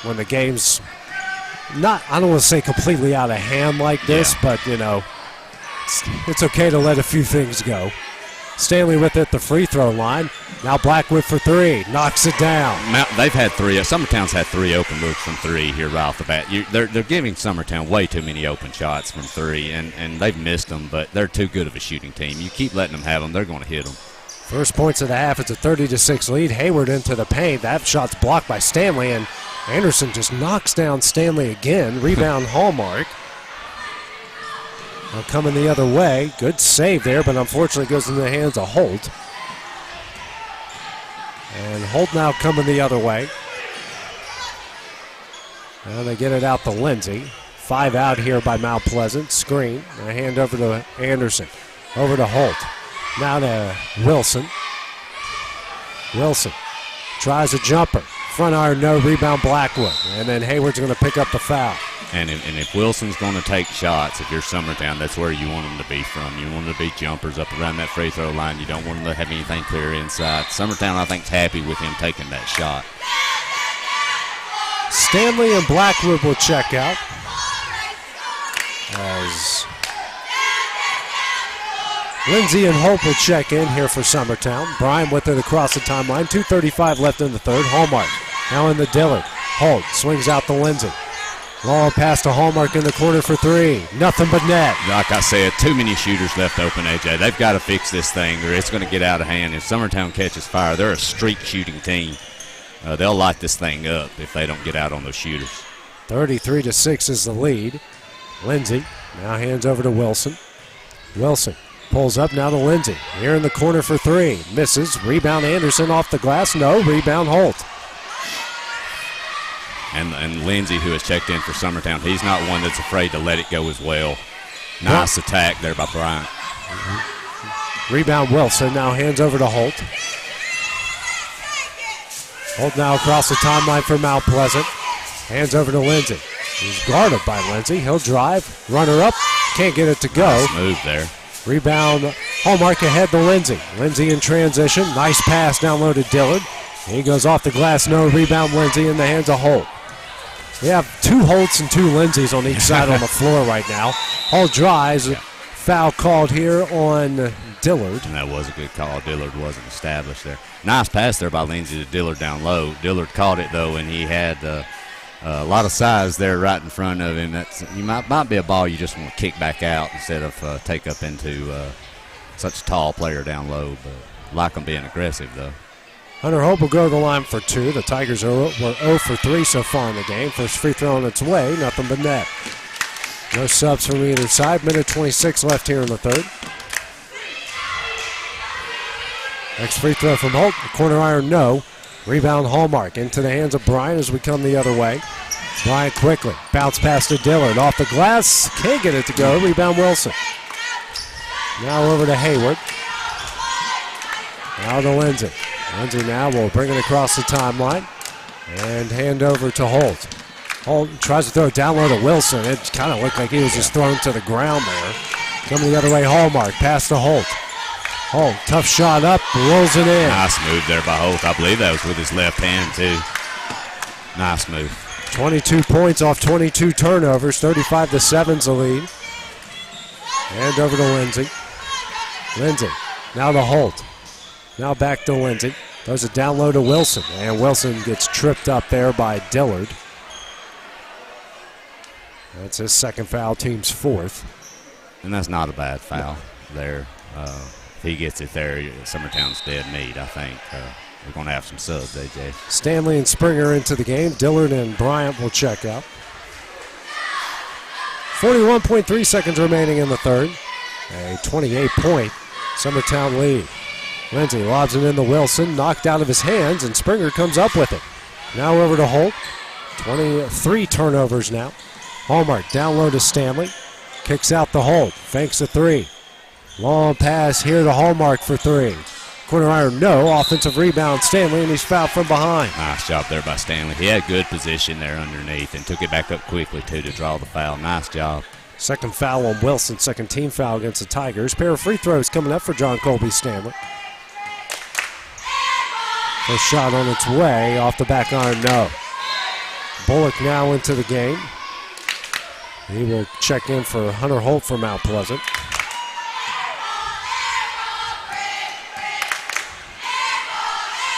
when the game's not, I don't want to say completely out of hand like this, but, it's okay to let a few things go. Stanley with it at the free throw line. Now Blackwood for 3. Knocks it down. They've had 3. Summertown's had 3 open looks from 3 here right off the bat. They're giving Summertown way too many open shots from 3, and they've missed them, but they're too good of a shooting team. You keep letting them have them, they're going to hit them. First points of the half. It's a 30-6 lead. Hayward into the paint. That shot's blocked by Stanley, and Anderson just knocks down Stanley again. Rebound Hallmark. Now coming the other way. Good save there, but unfortunately goes into the hands of Holt. And Holt now coming the other way. And they get it out to Lindsay. 5 out here by Mount Pleasant. Screen. A hand over to Anderson. Over to Holt. Now to Wilson. Wilson tries a jumper. Front iron, no. Rebound Blackwood. And then Hayward's going to pick up the foul. And if Wilson's going to take shots, if you're Summertown, that's where you want them to be from. You want them to be jumpers up around that free throw line. You don't want them to have anything clear inside. Summertown, I think, is happy with him taking that shot. Stanley and Blackwood will check out. As Lindsay and Holt will check in here for Summertown. Bryan with it across the timeline. 2:35 left in the third. Hallmark now in the Dillard. Holt swings out to Lindsay. Long pass to Hallmark in the corner for 3. Nothing but net. Like I said, too many shooters left open, AJ. They've got to fix this thing or it's going to get out of hand. If Summertown catches fire, they're a streak shooting team. They'll light this thing up if they don't get out on those shooters. 33-6 is the lead. Lindsay now hands over to Wilson. Wilson pulls up now to Lindsay. Here in the corner for 3. Misses. Rebound Anderson off the glass. No. Rebound Holt. And Lindsay, who has checked in for Summertown, he's not one that's afraid to let it go as well. Nice attack there by Bryant. Rebound Wilson, now hands over to Holt. Holt now across the timeline for Mount Pleasant. Hands over to Lindsay. He's guarded by Lindsay. He'll drive, runner up, can't get it to go. Nice move there. Rebound Hallmark ahead to Lindsay. Lindsay in transition. Nice pass down low to Dillard. He goes off the glass. No rebound. Lindsay in the hands of Holt. We have 2 Holts and 2 Lindsays on each side on the floor right now. Holt drives. Foul called here on Dillard. And that was a good call. Dillard wasn't established there. Nice pass there by Lindsay to Dillard down low. Dillard caught it, though, and he had a lot of size there right in front of him. You might be a ball you just want to kick back out instead of take up into such a tall player down low. But like them being aggressive, though. Hunter Hope will go to the line for 2. The Tigers were 0 for 3 so far in the game. First free throw on its way, nothing but net. No subs from either side. Minute 26 left here in the third. Next free throw from Holt. Corner iron, no. Rebound Hallmark into the hands of Bryant as we come the other way. Bryant quickly. Bounce pass to Dillard. Off the glass. Can't get it to go. Rebound Wilson. Now over to Hayward. Now to Lindsay. Lindsay now will bring it across the timeline and hand over to Holt. Holt tries to throw it down low to Wilson. It kind of looked like he was just thrown to the ground there. Coming the other way, Hallmark. Pass to Holt. Holt, tough shot up, rolls it in. Nice move there by Holt. I believe that was with his left hand, too. Nice move. 22 points off 22 turnovers. 35-7's the lead. And over to Lindsay. Lindsay, now to Holt. Now back to Lindsay. Throws it down low to Wilson. And Wilson gets tripped up there by Dillard. That's his second foul, team's 4th. And that's not a bad foul there. If he gets it there, Summertown's dead meat, I think. We're going to have some subs, AJ. Stanley and Springer into the game. Dillard and Bryant will check out. 41.3 seconds remaining in the third. A 28-point Summertown lead. Lindsay lobs it into Wilson, knocked out of his hands, and Springer comes up with it. Now over to Holt. 23 turnovers now. Hallmark down low to Stanley. Kicks out the Holt. Fakes a 3. Long pass here to Hallmark for 3. Corner iron, no. Offensive rebound, Stanley, and he's fouled from behind. Nice job there by Stanley. He had good position there underneath and took it back up quickly, too, to draw the foul. Nice job. Second foul on Wilson. Second team foul against the Tigers. Pair of free throws coming up for John Colby Stanley. First shot on its way. Off the back iron, no. Bullock now into the game. He will check in for Hunter Holt from Mount Pleasant.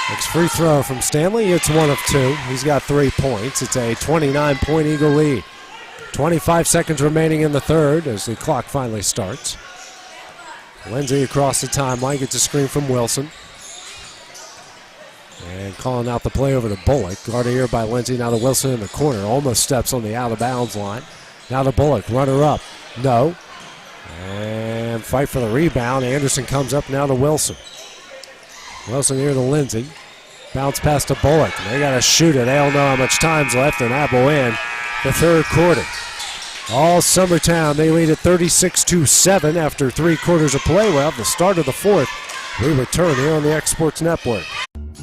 Next free throw from Stanley. It's 1 of 2. He's got 3 points. It's a 29-point Eagle lead. 25 seconds remaining in the third as the clock finally starts. Lindsay across the timeline gets a screen from Wilson. And calling out the play over to Bullock. Guarded here by Lindsay. Now to Wilson in the corner. Almost steps on the out-of-bounds line. Now to Bullock. Runner up. No. And fight for the rebound. Anderson comes up now to Wilson. Wilson here to Lindsay. Bounce pass to Bullock. They got to shoot it. They don't know how much time's left, and that will end the third quarter. All Summertown, they lead at 36-7 after 3 quarters of play. Well, the start of the fourth. We return here on the X Sports Network.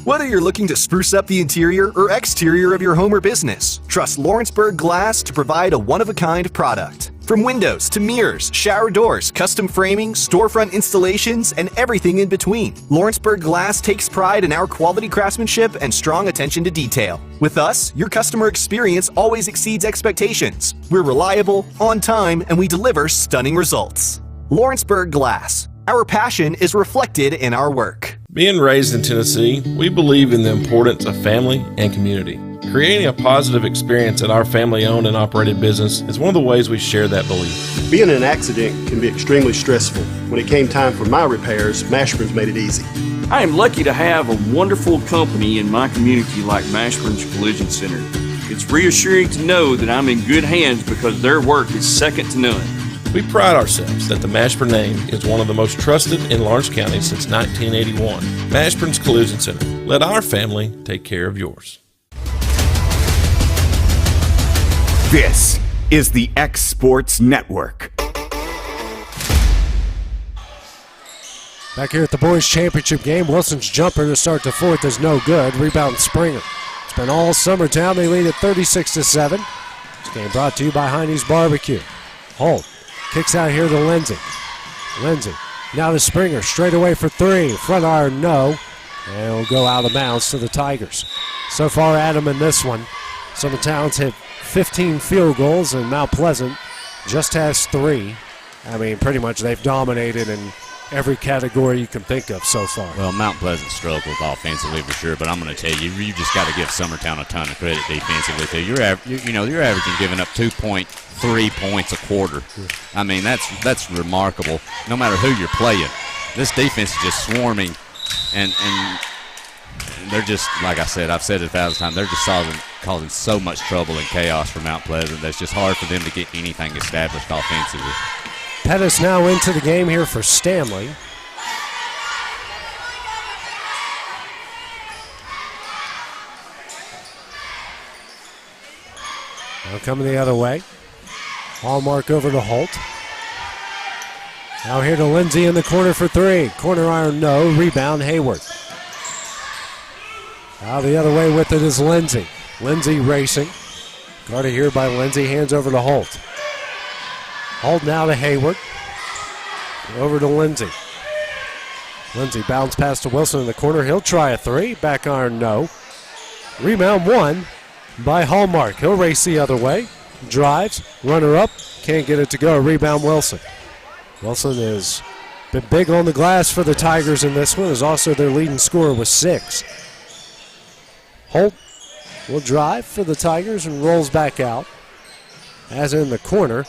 Whether you're looking to spruce up the interior or exterior of your home or business, trust Lawrenceburg Glass to provide a one-of-a-kind product. From windows to mirrors, shower doors, custom framing, storefront installations, and everything in between, Lawrenceburg Glass takes pride in our quality craftsmanship and strong attention to detail. With us, your customer experience always exceeds expectations. We're reliable, on time, and we deliver stunning results. Lawrenceburg Glass. Our passion is reflected in our work. Being raised in Tennessee, we believe in the importance of family and community. Creating a positive experience at our family-owned and operated business is one of the ways we share that belief. Being in an accident can be extremely stressful. When it came time for my repairs, Mashburn's made it easy. I am lucky to have a wonderful company in my community like Mashburn's Collision Center. It's reassuring to know that I'm in good hands because their work is second to none. We pride ourselves that the Mashburn name is one of the most trusted in Lawrence County since 1981. Mashburn's Collision Center. Let our family take care of yours. This is the X Sports Network. Back here at the boys' championship game, Wilson's jumper to start the fourth is no good. Rebound Springer. It's been all Summertown. They lead at 36-7. This game brought to you by Heine's Barbecue. Holt kicks out here to Lindsay. Lindsay Now to Springer, straight away for three. Front iron, no. And will go out of bounds to the Tigers. So far, Adam, in this one, Summertown's hit 15 field goals, and Mount Pleasant just has 3. I mean, pretty much they've dominated in every category you can think of so far. Well, Mount Pleasant struggled offensively for sure, but I'm going to tell you, you just got to give Summertown a ton of credit defensively too. You're averaging giving up 2.3 points a quarter. I mean, that's remarkable. No matter who you're playing, this defense is just swarming, and they're just, like I said, I've said it 1,000 times, they're just causing so much trouble and chaos for Mount Pleasant. That's just hard for them to get anything established offensively. Pettis now into the game here for Stanley. Now coming the other way. Hallmark over to Holt. Now here to Lindsay in the corner for 3. Corner iron, no. Rebound, Hayward. Now the other way with it is Lindsay. Lindsay racing. Guarded here by Lindsay. Hands over to Holt. Holt now to Hayward. Over to Lindsay. Lindsay bounce pass to Wilson in the corner. He'll try a 3. Back iron, no. Rebound 1 by Hallmark. He'll race the other way. Drives. Runner up. Can't get it to go. Rebound Wilson. Wilson has been big on the glass for the Tigers in this one. Is also their leading scorer with 6. Holt will drive for the Tigers and rolls back out. As in the corner.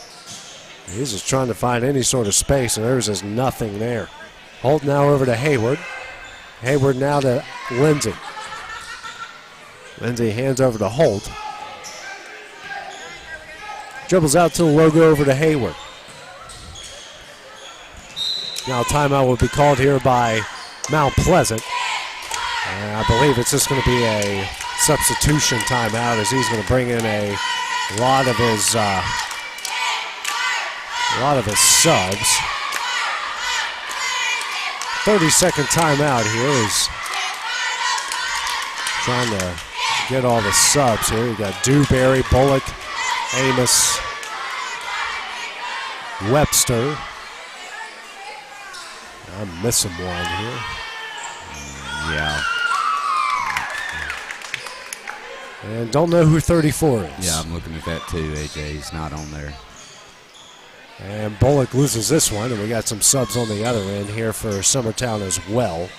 He's just trying to find any sort of space, and there's just nothing there. Holt now over to Hayward. Hayward now to Lindsay. Lindsay hands over to Holt. Dribbles out to the logo over to Hayward. Now a timeout will be called here by Mount Pleasant. And I believe it's just going to be a substitution timeout as he's going to bring in a lot of his subs. 30-second timeout here is trying to get all the subs here. You got Dewberry, Bullock, Amos, Webster. I'm missing one here. Yeah. And don't know who 34 is. Yeah, I'm looking at that too, AJ. He's not on there. And Bullock loses this one, and we got some subs on the other end here for Summertown as well.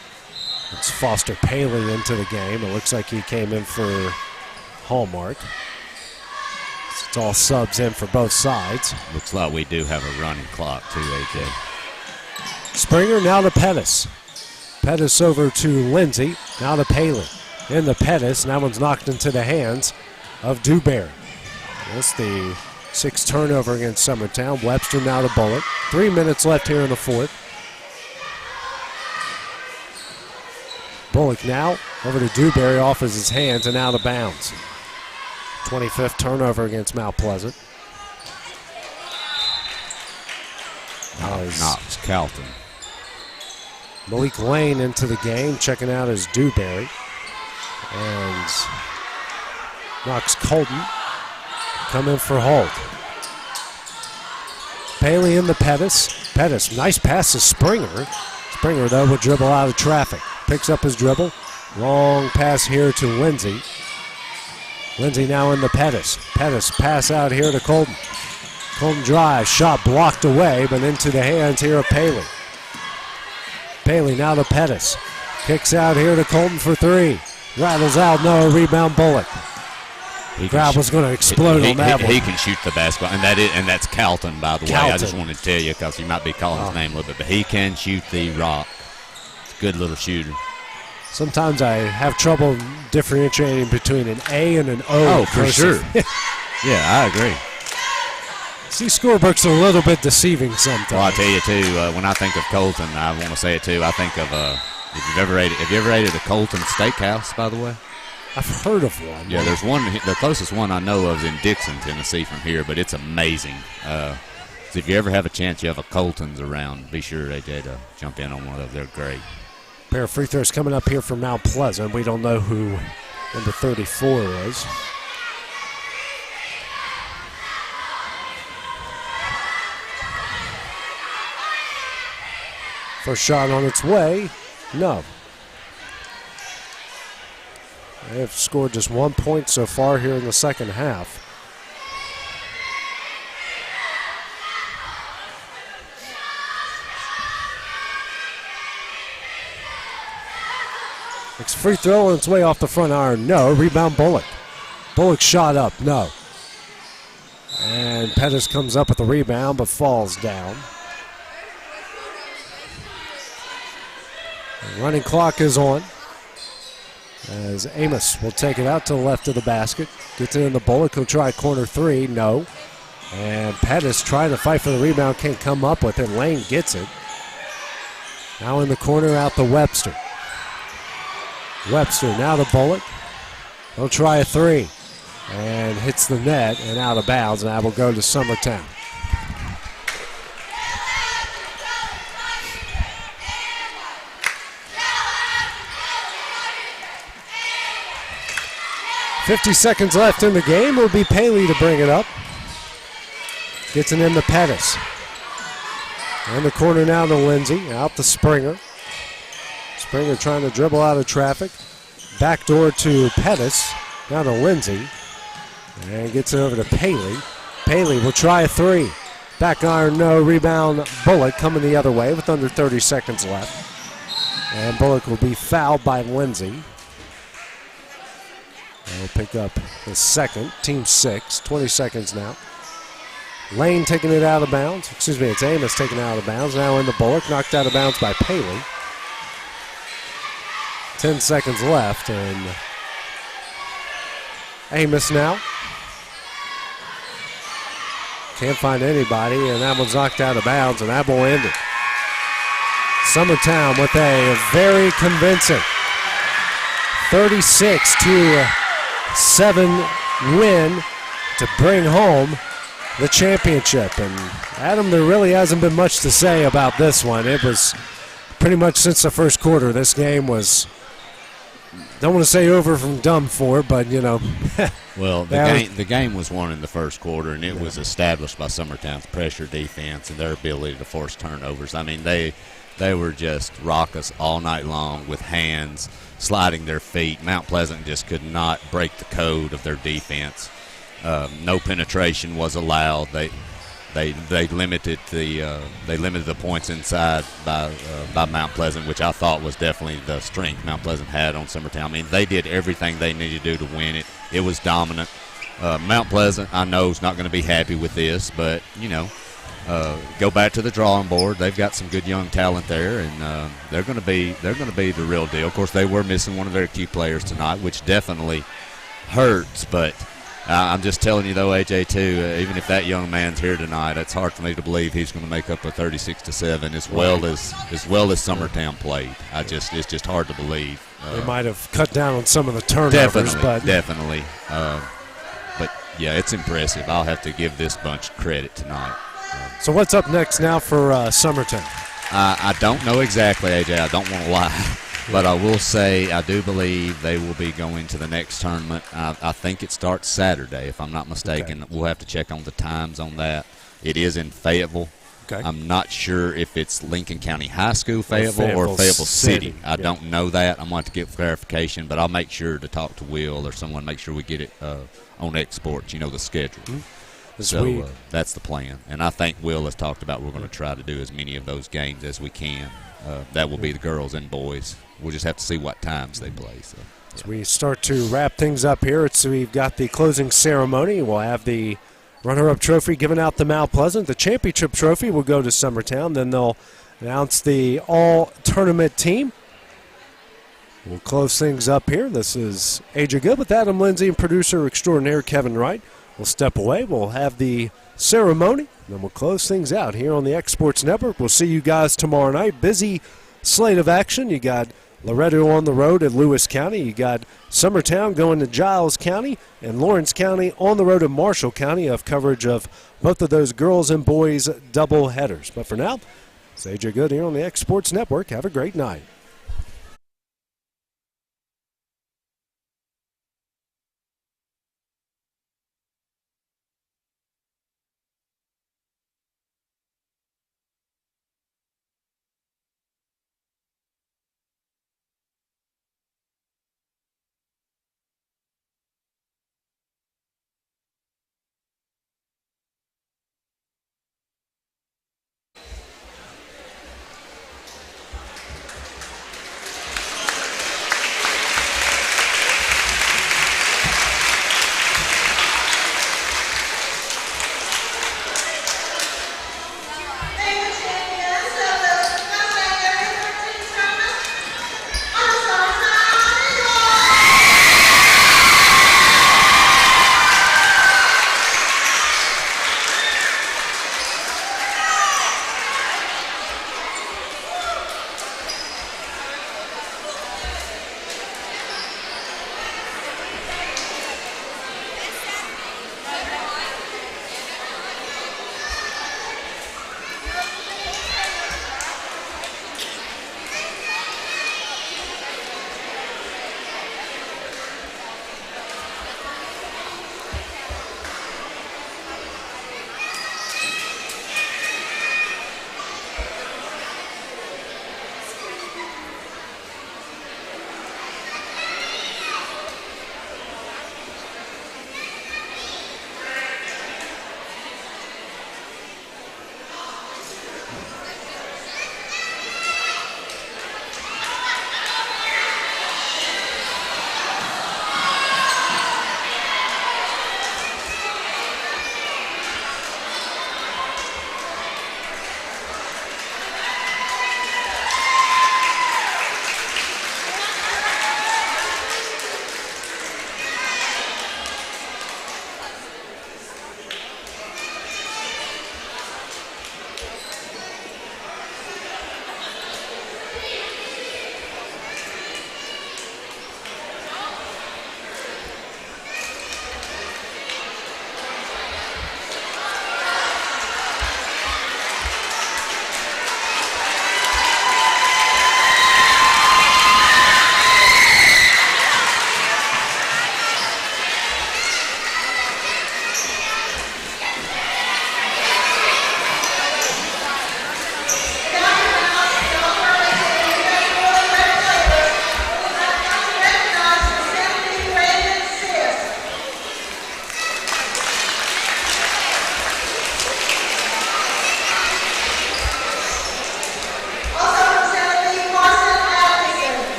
It's Foster Paley into the game. It looks like he came in for Hallmark. It's all subs in for both sides. Looks like we do have a running clock too, AJ. Springer now to Pettis. Pettis over to Lindsay. Now to Paley. In the Pettis, and that one's knocked into the hands of Dewberry. That's the 6th turnover against Summertown. Webster now to Bullock. 3 minutes left here in the 4th. Bullock now over to Dewberry, off as his hands and out of bounds. 25th turnover against Mount Pleasant. Knox Calton. Malik Lane into the game, checking out as Dewberry. And Knox Colton come in for Holt. Paley in the Pettis. Pettis, nice pass to Springer. Springer, though, will dribble out of traffic. Picks up his dribble. Long pass here to Lindsay. Lindsay now in the Pettis. Pettis pass out here to Colton. Colton drives, shot blocked away, but into the hands here of Paley. Paley now to Pettis. Kicks out here to Colton for 3. Rattles out, no, rebound Bullock. Crowd was going to explode on that one. He can shoot the basketball, and that's Calton, by the way. I just wanted to tell you because you might be calling his name a little bit, but he can shoot the rock. It's a good little shooter. Sometimes I have trouble differentiating between an A and an O. Oh, for sure. Yeah, I agree. See, scorebooks are a little bit deceiving sometimes. Well, I tell you too, when I think of Colton, I want to say it too. I think of have you ever ate at a Colton Steakhouse, by the way? I've heard of one. Yeah, there's one. The closest one I know of is in Dixon, Tennessee, from here, but it's amazing. So if you ever have a chance, you have a Colton's around, be sure to jump in on one of those. They're great. Pair of free throws coming up here from Mount Pleasant. We don't know who number 34 is. First shot on its way. No. They have scored just 1 point so far here in the second half. Next free throw on its way off the front iron. No. Rebound Bullock. Bullock shot up. No. And Pettis comes up with the rebound but falls down. The running clock is on as Amos will take it out to the left of the basket. Gets it in the Bullock. He'll try corner three. No. And Pettis trying to fight for the rebound. Can't come up with it. Lane gets it. Now in the corner out to Webster. Webster now to Bullock. He'll try a three. And hits the net and out of bounds. And that will go to Summertown. .50 seconds left in the game. It will be Paley to bring it up. Gets it into Pettis. In the corner now to Lindsay. Out to Springer. Springer trying to dribble out of traffic. Backdoor to Pettis. Now to Lindsay. And gets it over to Paley. Paley will try a three. Back iron, no. Rebound, Bullock coming the other way with under 30 seconds left. And Bullock will be fouled by Lindsay. They'll pick up the second, team 6, 20 seconds now. Lane taking it out of bounds. Excuse me, it's Amos taking it out of bounds. Now in the Bullock, knocked out of bounds by Paley. 10 seconds left, and Amos now. Can't find anybody, and that one's knocked out of bounds, and that will end it. Summertown with a very convincing 36-7 win to bring home the championship. And Adam, there really hasn't been much to say about this one. It was pretty much since the first quarter, this game was, don't want to say over from done for, but you know. Well, the game was won in the first quarter, and it was established by Summertown's pressure defense and their ability to force turnovers. I mean, they were just raucous all night long with hands, sliding their feet. Mount Pleasant just could not break the code of their defense. No penetration was allowed. They limited the points inside by Mount Pleasant, which I thought was definitely the strength Mount Pleasant had on Summertown. I mean, they did everything they needed to do to win it. It was dominant. Mount Pleasant, I know, is not going to be happy with this, but you know, go back to the drawing board. They've got some good young talent there, and they're going to be the real deal. Of course, they were missing one of their key players tonight, which definitely hurts, but. I'm just telling you, though, AJ, too, even if that young man's here tonight, it's hard for me to believe he's going to make up a 36-7 as well as Summertown played. It's just hard to believe. They might have cut down on some of the turnovers. Definitely. But, yeah, it's impressive. I'll have to give this bunch credit tonight. So what's up next now for Summertown? I don't know exactly, AJ. I don't want to lie. But I will say I do believe they will be going to the next tournament. I think it starts Saturday, if I'm not mistaken. Okay. We'll have to check on the times on that. It is in Fayetteville. Okay. I'm not sure if it's Lincoln County High School, Fayetteville, or Fayetteville City. I don't know that. I'm going to get clarification, but I'll make sure to talk to Will or someone, make sure we get it on Exports, the schedule. Mm-hmm. So that's the plan. And I think Will has talked about we're going to try to do as many of those games as we can. That will be the girls and boys. We'll just have to see what times they play. So, yeah. As we start to wrap things up here, we've got the closing ceremony. We'll have the runner-up trophy given out to Mount Pleasant. The championship trophy will go to Summertown. Then they'll announce the all-tournament team. We'll close things up here. This is AJ Good with Adam Lindsay and producer extraordinaire Kevin Wright. We'll step away. We'll have the ceremony. Then we'll close things out here on the X Sports Network. We'll see you guys tomorrow night. Busy slate of action. You got Loretto on the road at Lewis County. You got Summertown going to Giles County and Lawrence County on the road to Marshall County of coverage of both of those girls and boys double headers. But for now, it's AJ Good here on the X Sports Network. Have a great night.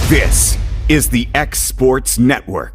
This is the X Sports Network.